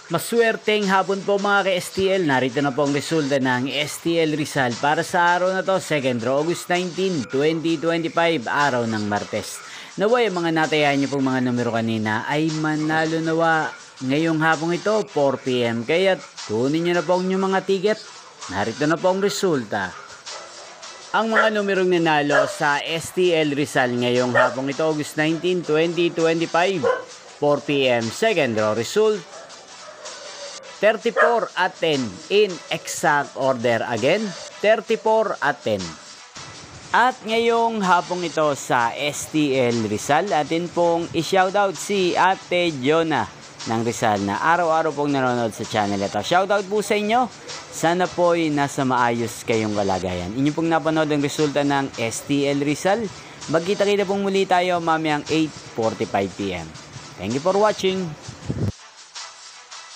Maswerteng hapon po mga ka-STL. Narito na po ang resulta ng STL Rizal para sa araw na to, 2nd August 19, 2025, araw ng Martes. Naway ang mga natayahan niyo pong mga numero kanina ay manalo nawa ngayong hapong ito, 4 PM. Kaya tunin niyo na po ang inyong mga ticket. Narito na po ang resulta. Ang mga numerong nanalo sa STL Rizal ngayong hapong ito, August 19, 2025, 4 PM, 2nd row result, 34 at 10 in exact order. Again, 34 at 10. At ngayong hapong ito sa STL Rizal, atin pong i-shoutout si Ate Jonah ng Rizal na araw-araw pong nanonood sa channel ito. Shoutout po sa inyo. Sana po'y nasa maayos kayong kalagayan. Inyo pong napanood ang resulta ng STL Rizal. Magkita-kita pong muli tayo mamayang 8:45 PM. Thank you for watching.